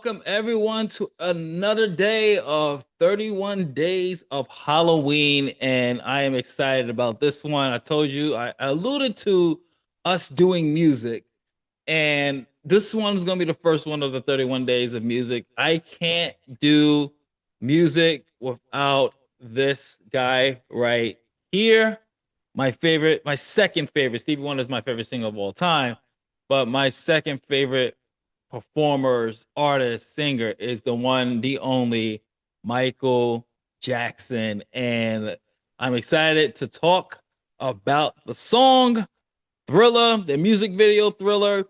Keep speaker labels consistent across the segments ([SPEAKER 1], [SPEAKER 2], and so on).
[SPEAKER 1] welcome everyone to another day of 31 days of Halloween. And I am excited about this one. I told you, I alluded to us doing music, and this one's going to be the first one of the 31 days of music. I can't do music without this guy right here. My favorite, my second favorite, Stevie Wonder is my favorite singer of all time, but my second favorite performers, artist, singer is the one, the only Michael Jackson. And I'm excited to talk about the song Thriller, the music video Thriller.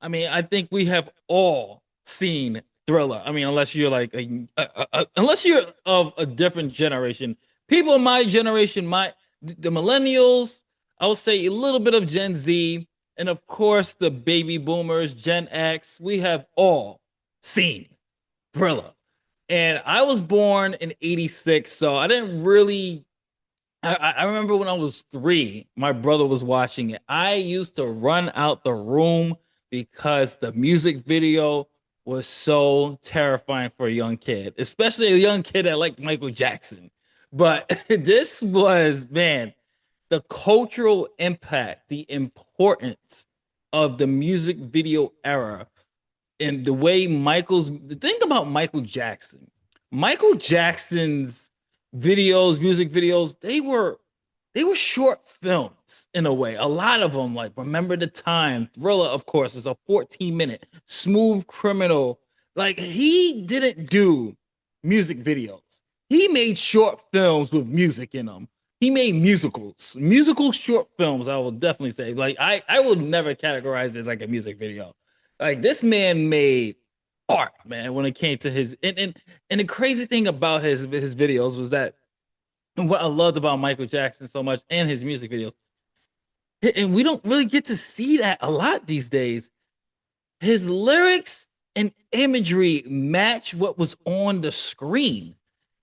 [SPEAKER 1] I mean, I think we have all seen Thriller. I mean, unless you're like unless you're of a different generation. People in my generation, the millennials, I would say a little bit of Gen Z, and of course the baby boomers, Gen X. We have all seen Thriller. And I was born in 86, so I didn't really I remember when I was 3, my brother was watching it. I used to run out the room because the music video was so terrifying for a young kid, especially a young kid that liked Michael Jackson. But this was, man, the cultural impact, the importance of the music video era, and the way the thing about Michael Jackson. Michael Jackson's videos, music videos, they were short films in a way. A lot of them, like Remember the Time, Thriller, of course, is a 14-minute, Smooth Criminal. Like, he didn't do music videos. He made short films with music in them. He made musical short films. I will definitely say, like, I will never categorize it as like a music video. Like, this man made art, man, when it came to his and the crazy thing about his videos was that, and what I loved about Michael Jackson so much and his music videos, and we don't really get to see that a lot these days. His lyrics and imagery match what was on the screen.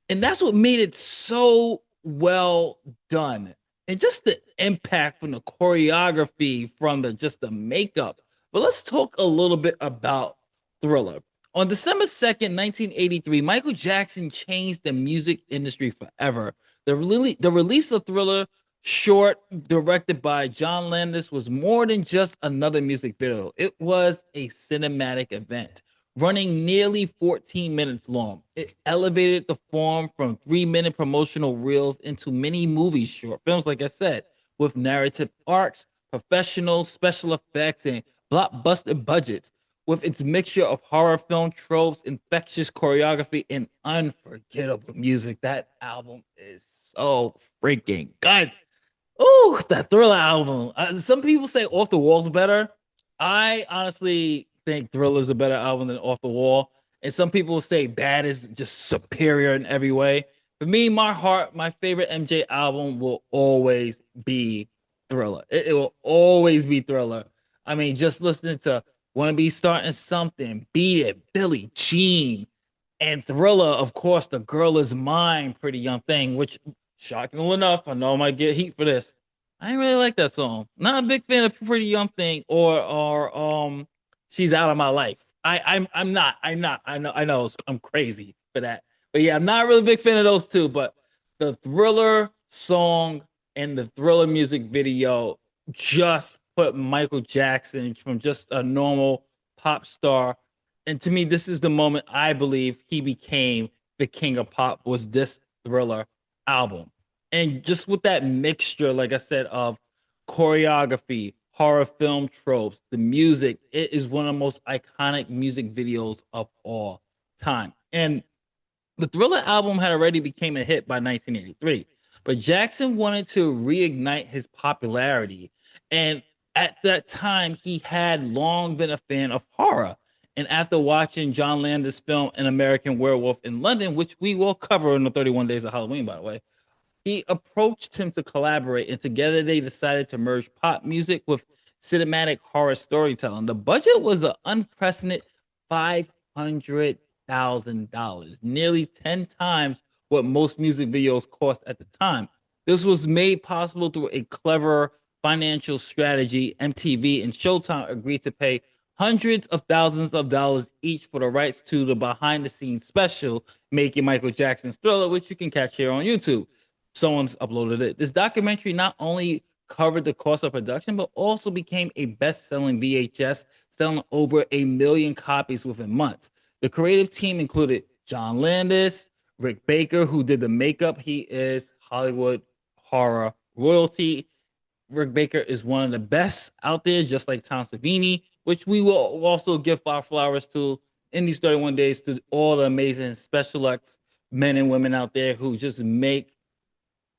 [SPEAKER 1] And that's what made it so well done. And just the impact from the choreography, from the makeup. But let's talk a little bit about Thriller. On December 2nd, 1983, Michael Jackson changed the music industry forever. The release of Thriller, short, directed by John Landis, was more than just another music video. It was a cinematic event running nearly 14 minutes long. It elevated the form from 3-minute promotional reels into mini movies, short films, like I said, with narrative arcs, professional special effects, and blockbuster budgets. With its mixture of horror film tropes, infectious choreography, and unforgettable music, that album is so freaking good. Oh, that Thriller album. Some people say Off the Wall's better. I honestly think Thriller's a better album than Off the Wall. And some people say Bad is just superior in every way. For me, my heart, my favorite MJ album will always be Thriller. It will always be Thriller. I mean, just listening to Wanna Be Starting Something, Beat It, Billie Jean, and Thriller, of course, The Girl Is Mine, Pretty Young Thing, which, shockingly enough, I know I might get heat for this. I didn't really like that song. Not a big fan of Pretty Young Thing or She's Out of My Life. I'm not. I know I'm crazy for that. But yeah, I'm not really a big fan of those two. But the Thriller song and the Thriller music video just put Michael Jackson from just a normal pop star. And to me, this is the moment I believe he became the king of pop, was this Thriller album. And just with that mixture, like I said, of choreography, horror film tropes, the music, it is one of the most iconic music videos of all time. And the Thriller album had already became a hit by 1983, but Jackson wanted to reignite his popularity. And at that time, he had long been a fan of horror. And after watching John Landis' film An American Werewolf in London, which we will cover in the 31 Days of Halloween, by the way, he approached him to collaborate, and together they decided to merge pop music with cinematic horror storytelling. The budget was an unprecedented $500,000, nearly 10 times what most music videos cost at the time. This was made possible through a clever financial strategy. MTV and Showtime agreed to pay hundreds of thousands of dollars each for the rights to the behind the scenes special making Michael Jackson's Thriller, which you can catch here on YouTube. Someone's uploaded it. This documentary not only covered the cost of production, but also became a best selling VHS, selling over 1 million copies within months. The creative team included John Landis, Rick Baker, who did the makeup. He is Hollywood horror royalty. Rick Baker is one of the best out there, just like Tom Savini, which we will also give our flowers to in these 31 days to all the amazing special effects men and women out there who just make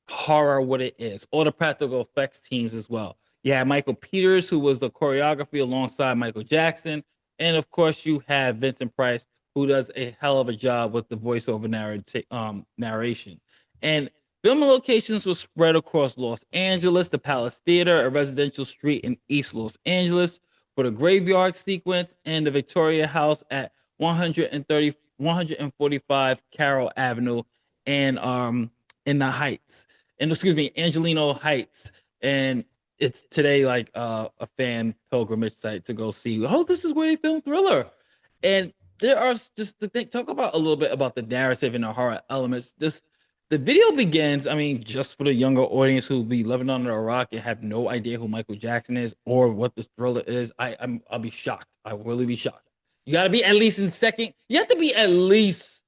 [SPEAKER 1] horror what it is. All the practical effects teams as well. You have Michael Peters, who was the choreography alongside Michael Jackson. And of course, you have Vincent Price, who does a hell of a job with the voiceover narration. And filming locations were spread across Los Angeles, the Palace Theater, a residential street in East Los Angeles, for the graveyard sequence, and the Victoria House at 145 Carroll Avenue and in the Heights, and excuse me, Angelino Heights. And it's today like a fan pilgrimage site to go see. Oh, this is where they filmed Thriller. And there are just to think, talk about a little bit about the narrative and the horror elements. The video begins, I mean, just for the younger audience who be living under a rock and have no idea who Michael Jackson is or what this Thriller is. I'll be shocked. I will really be shocked. You got to be at least in second. You have to be at least,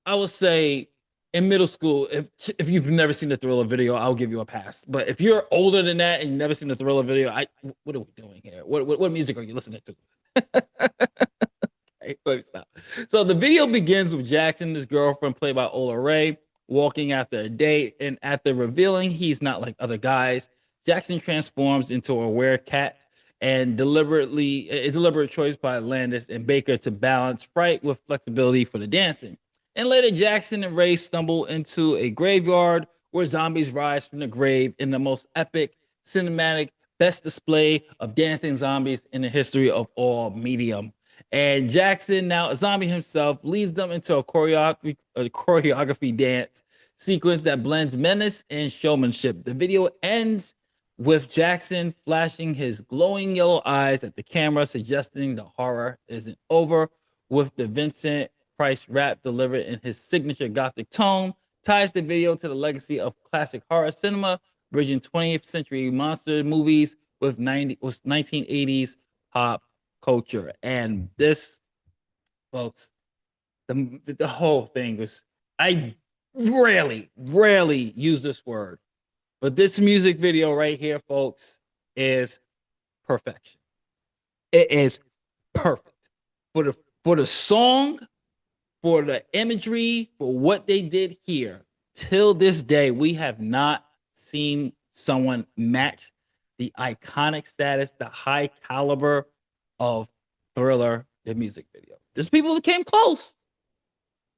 [SPEAKER 1] I would say, in middle school. If you've never seen the Thriller video, I'll give you a pass. But if you're older than that and you've never seen the Thriller video, what are we doing here? What music are you listening to? Hey, let me stop. So the video begins with Jackson, his girlfriend, played by Ola Ray, walking after a date, and after revealing he's not like other guys, Jackson transforms into a werecat and a deliberate choice by Landis and Baker to balance fright with flexibility for the dancing. And later, Jackson and Ray stumble into a graveyard where zombies rise from the grave in the most epic, cinematic, best display of dancing zombies in the history of all medium. And Jackson, now a zombie himself, leads them into a choreography dance sequence that blends menace and showmanship. The video ends with Jackson flashing his glowing yellow eyes at the camera, suggesting the horror isn't over, with the Vincent Price rap delivered in his signature gothic tone, ties the video to the legacy of classic horror cinema, bridging 20th century monster movies with 1980s pop culture. And this, folks, the whole thing was, I rarely use this word, but this music video right here, folks, is perfection. It is perfect for the song, for the imagery, for what they did here. Till this day, we have not seen someone match the iconic status, the high caliber of Thriller, the music video. There's people that came close,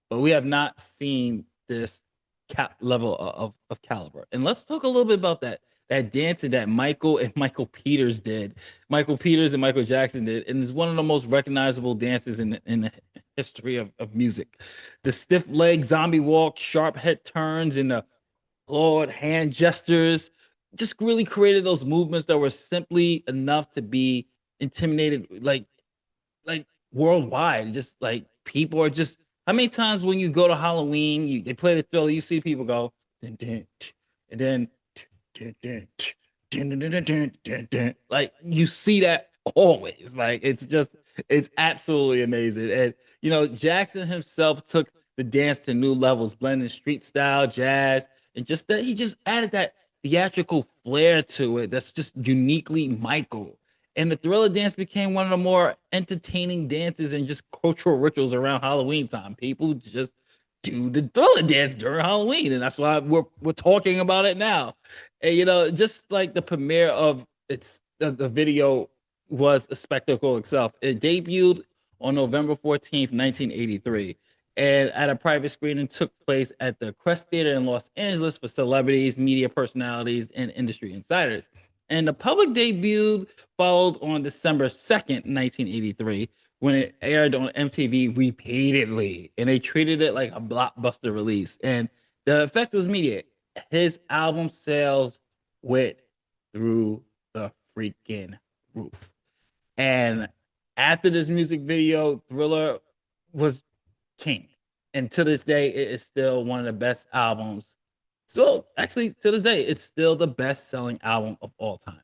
[SPEAKER 1] but we have not seen this level of caliber. And let's talk a little bit about that dancing that Michael Peters did. Michael Peters and Michael Jackson did, and it's one of the most recognizable dances in the history of music. The stiff leg zombie walk, sharp head turns, and the clawed hand gestures just really created those movements that were simply enough to be intimidated, like worldwide. Just like people are just, how many times when you go to Halloween, they play the Thriller, you see people go, dun, dun, and then like you see that always. Like it's absolutely amazing. And Jackson himself took the dance to new levels, blending street style, jazz, and just that he just added that theatrical flair to it that's just uniquely Michael. And the Thriller dance became one of the more entertaining dances and just cultural rituals around Halloween time. People just do the Thriller dance during Halloween, and that's why we're talking about it now. And just like the premiere of the video was a spectacle itself. It debuted on November 14th, 1983, and at a private screening took place at the Crest Theater in Los Angeles for celebrities, media personalities, and industry insiders. And the public debut followed on December 2nd, 1983, when it aired on MTV repeatedly, and they treated it like a blockbuster release. And the effect was immediate. His album sales went through the freaking roof. And After this music video, Thriller was king. And to this day, it is still one of the best albums. So actually, to this day, it's still the best-selling album of all time.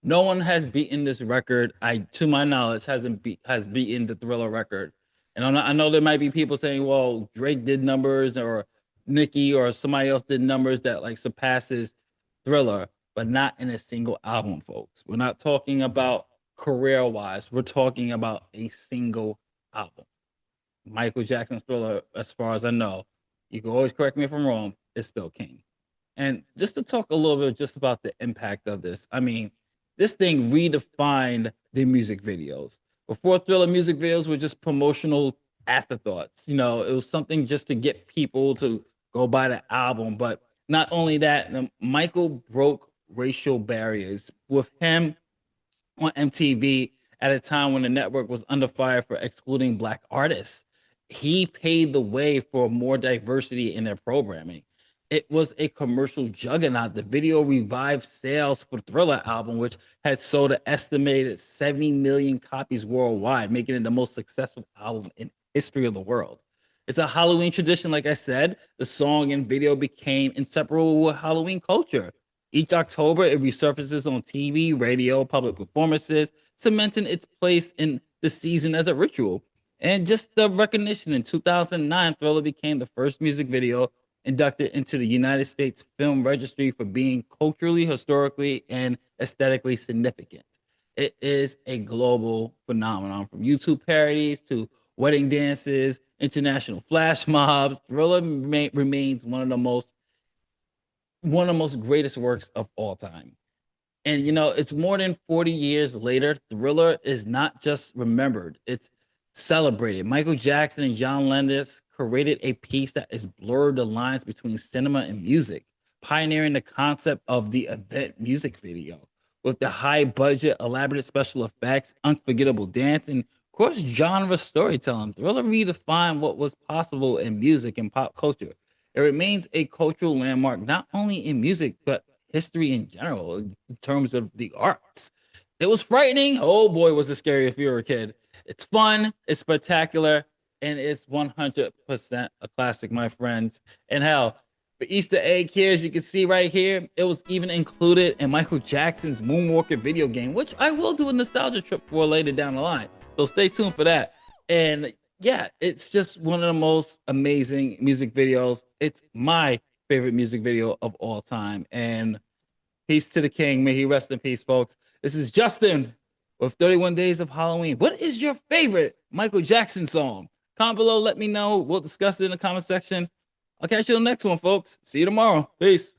[SPEAKER 1] No one has beaten this record. To my knowledge, has beaten the Thriller record. And I know there might be people saying, "Well, Drake did numbers, or Nicki, or somebody else did numbers that like surpasses Thriller," but not in a single album, folks. We're not talking about career-wise. We're talking about a single album. Michael Jackson's Thriller, as far as I know, you can always correct me if I'm wrong, is still king. And just to talk a little bit just about the impact of this, I mean, this thing redefined the music videos. Before, Thriller music videos were just promotional afterthoughts. You know, it was something just to get people to go buy the album. But not only that, Michael broke racial barriers. With him on MTV at a time when the network was under fire for excluding Black artists, he paved the way for more diversity in their programming. It was a commercial juggernaut. The video revived sales for Thriller album, which had sold an estimated 70 million copies worldwide, making it the most successful album in history of the world. It's a Halloween tradition, like I said. The song and video became inseparable with Halloween culture. Each October, it resurfaces on TV, radio, public performances, cementing its place in the season as a ritual. And just the recognition, in 2009, Thriller became the first music video inducted into the United States Film Registry for being culturally, historically, and aesthetically significant. It is a global phenomenon, from YouTube parodies to wedding dances, international flash mobs. Thriller remains one of the most greatest works of all time. And you know, it's more than 40 years later. Thriller is not just remembered, it's celebrated. Michael Jackson and John Landis created a piece that has blurred the lines between cinema and music, pioneering the concept of the event music video. With the high budget, elaborate special effects, unforgettable dance, and of course, genre storytelling, Thriller redefined what was possible in music and pop culture. It remains a cultural landmark, not only in music, but history in general, in terms of the arts. It was frightening. Oh boy, was it scary if you were a kid. It's fun, it's spectacular, and it's 100% a classic, my friends. And hell, for Easter egg here, as you can see right here, it was even included in Michael Jackson's Moonwalker video game, which I will do a nostalgia trip for later down the line. So stay tuned for that. And yeah, it's just one of the most amazing music videos. It's my favorite music video of all time. And peace to the king. May he rest in peace, folks. This is Justin with 31 Days of Halloween. What is your favorite Michael Jackson song? Comment below, let me know. We'll discuss it in the comment section. I'll catch you on the next one, folks. See you tomorrow. Peace.